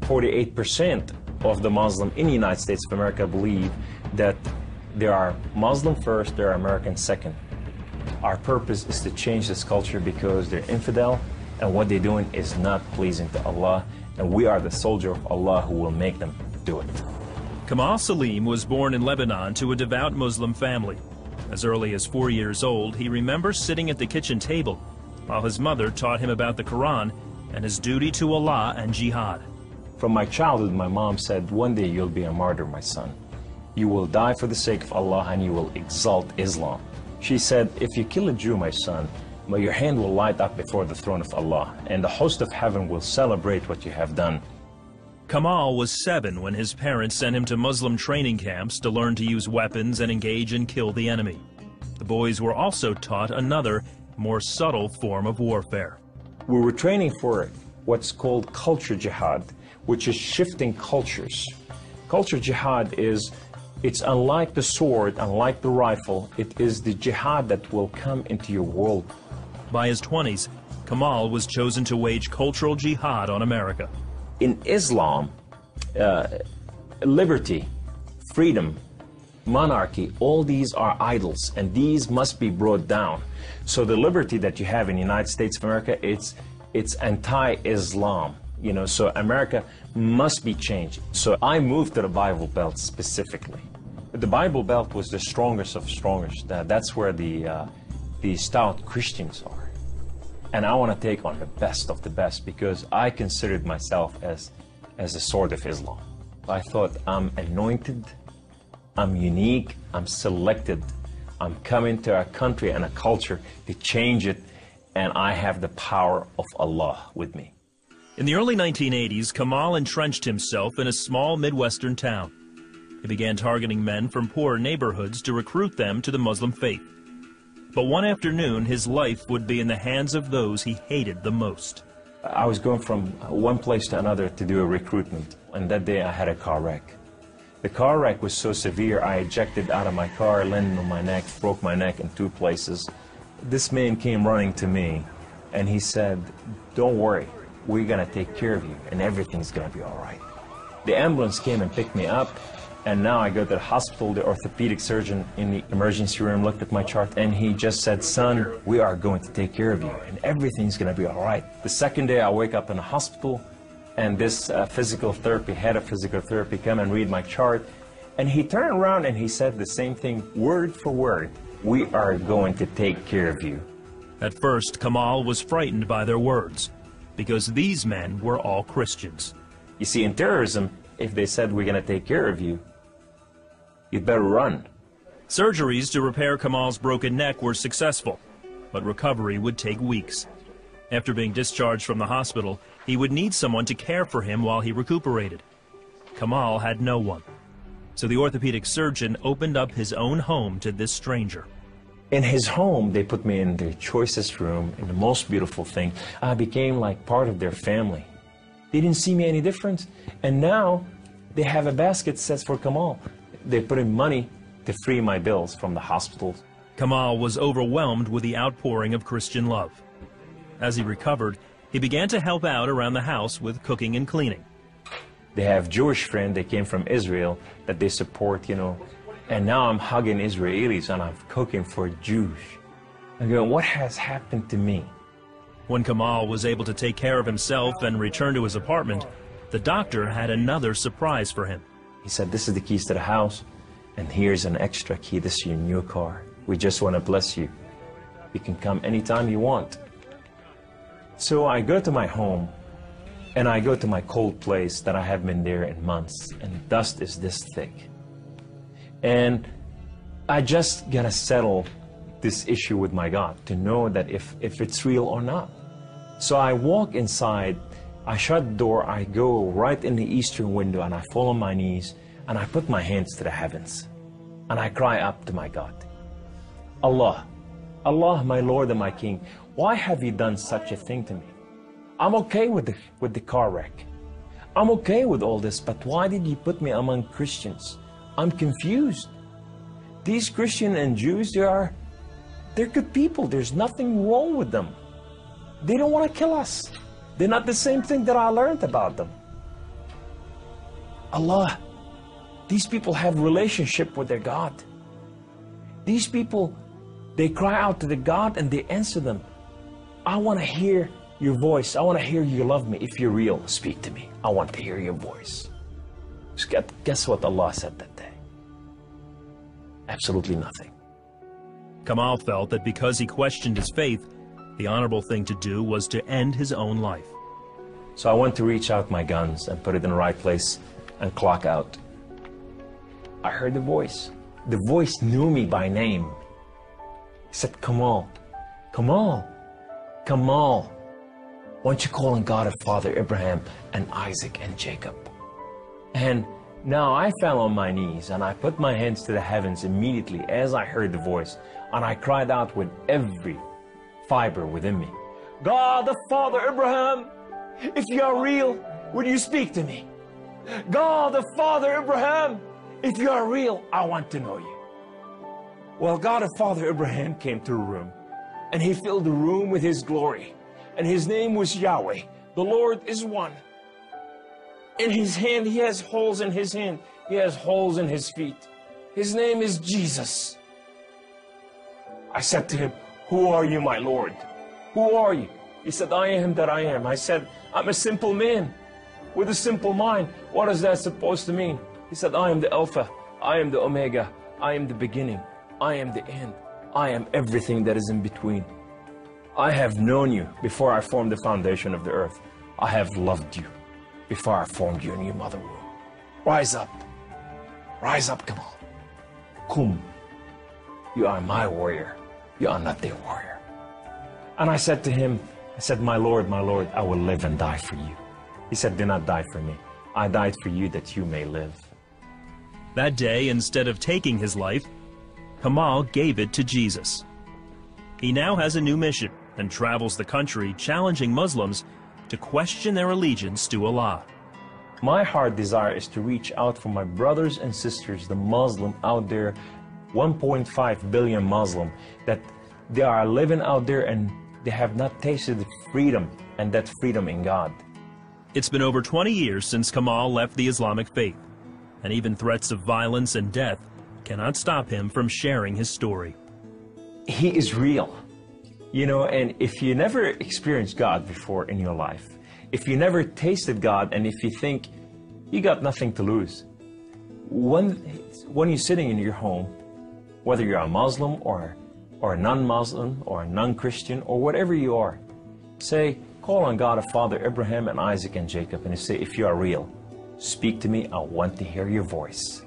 48% of the Muslim in the United States of America believe that there are Muslim first, there are American second. Our purpose is to change this culture because they're infidel, and what they're doing is not pleasing to Allah, and we are the soldier of Allah who will make them do it. Kamal Salim was born in Lebanon to a devout Muslim family. As early as 4 years old, he remembers sitting at the kitchen table while his mother taught him about the Quran and his duty to Allah and jihad. From my childhood, my mom said, one day you'll be a martyr, my son. You will die for the sake of Allah and you will exalt Islam. She said, if you kill a Jew, my son, your hand will light up before the throne of Allah, and the host of heaven will celebrate what you have done. Kamal was 7 when his parents sent him to Muslim training camps to learn to use weapons and engage and kill the enemy. The boys were also taught another, more subtle form of warfare. We were training for what's called culture jihad, which is shifting cultures. Culture jihad is, it's unlike the sword, unlike the rifle, it is the jihad that will come into your world. By his 20s, Kamal was chosen to wage cultural jihad on America. In Islam, liberty, freedom, monarchy, all these are idols, and these must be brought down. So the liberty that you have in the United States of America, it's anti-Islam, you know, so America must be changed. So I moved to the Bible Belt specifically. The Bible Belt was the strongest of strongest. That's where the stout Christians are. And I want to take on the best of the best because I considered myself as a sword of Islam. I thought, I'm anointed, I'm unique, I'm selected, I'm coming to a country and a culture to change it, and I have the power of Allah with me. In the early 1980s, Kamal entrenched himself in a small Midwestern town. He began targeting men from poor neighborhoods to recruit them to the Muslim faith. But one afternoon, his life would be in the hands of those he hated the most. I was going from one place to another to do a recruitment, and that day I had a car wreck. The car wreck was so severe, I ejected out of my car, landed on my neck, broke my neck in 2 places. This man came running to me, and he said, don't worry, we're going to take care of you, and everything's going to be all right. The ambulance came and picked me up, and now I go to the hospital. The orthopedic surgeon in the emergency room looked at my chart, and he just said, son, we are going to take care of you, and everything's going to be all right. The second day, I wake up in the hospital, and this physical therapy, head of physical therapy, come and read my chart, and he turned around and he said the same thing, word for word, we are going to take care of you. At first, Kamal was frightened by their words, because these men were all Christians. You see, in terrorism, if they said we're going to take care of you, you'd better run. Surgeries to repair Kamal's broken neck were successful, but recovery would take weeks. After being discharged from the hospital, he would need someone to care for him while he recuperated. Kamal had no one, so the orthopedic surgeon opened up his own home to this stranger. In his home, they put me in their choicest room, in the most beautiful thing. I became like part of their family. They didn't see me any different, and now they have a basket that says for Kamal. They put in money to free my bills from the hospital. Kamal was overwhelmed with the outpouring of Christian love. As he recovered, he began to help out around the house with cooking and cleaning. They have Jewish friends, they came from Israel, that they support, you know. And now I'm hugging Israelis and I'm cooking for Jews. I go, what has happened to me? When Kamal was able to take care of himself and return to his apartment, the doctor had another surprise for him. He said, this is the keys to the house, and here's an extra key, this is your new car. We just want to bless you. You can come anytime you want. So I go to my home, and I go to my cold place that I haven't been there in months, and dust is this thick. And I just gotta settle this issue with my God to know that if it's real or not. So I walk inside, I shut the door, I go right in the eastern window, and I fall on my knees, and I put my hands to the heavens, and I cry up to my God. Allah, Allah, my Lord and my King, why have you done such a thing to me? I'm okay with the car wreck. I'm okay with all this, but why did you put me among Christians? I'm confused. These Christians and Jews, they're good people. There's nothing wrong with them. They don't want to kill us. They're not the same thing that I learned about them. Allah, these people have relationship with their God. These people, they cry out to the God and they answer them. I want to hear your voice. I want to hear you love me. If you're real, speak to me. I want to hear your voice. Guess what Allah said that day? Absolutely nothing. Kamal felt that because he questioned his faith, the honorable thing to do was to end his own life. So I went to reach out my guns and put it in the right place and clock out. I heard the voice. The voice knew me by name. He said, Kamal, Kamal, Kamal, why don't you call on God of Father Abraham and Isaac and Jacob? And now I fell on my knees and I put my hands to the heavens immediately as I heard the voice, and I cried out with every fiber within me, God of Father Abraham, if you are real, would you speak to me? God of Father Abraham, if you are real, I want to know you. Well, God of Father Abraham came to the room, and he filled the room with his glory, and his name was Yahweh. The Lord is one. In his hand, he has holes in his hand. He has holes in his feet. His name is Jesus. I said to him, who are you, my Lord? Who are you? He said, I am that I am. I said, I'm a simple man with a simple mind. What is that supposed to mean? He said, I am the Alpha. I am the Omega. I am the beginning. I am the end. I am everything that is in between. I have known you before I formed the foundation of the earth. I have loved you before I formed you in your mother womb. Rise up. Rise up, come on. Kum. You are my warrior. You are not their warrior. And I said to him, I said, my Lord, I will live and die for you. He said, do not die for me. I died for you that you may live. That day, instead of taking his life, Kamal gave it to Jesus. He now has a new mission and travels the country challenging Muslims to question their allegiance to Allah. My heart desire is to reach out for my brothers and sisters, the Muslim out there, 1.5 billion Muslim, that they are living out there and they have not tasted the freedom, and that freedom in God. It's been over 20 years since Kamal left the Islamic faith, and even threats of violence and death cannot stop him from sharing his story. He is real. You know, and if you never experienced God before in your life, if you never tasted God, and if you think you got nothing to lose, when you're sitting in your home, whether you're a Muslim or a non-Muslim or a non-Christian or whatever you are, say, call on God of Father Abraham and Isaac and Jacob, and say, if you are real, speak to me, I want to hear your voice.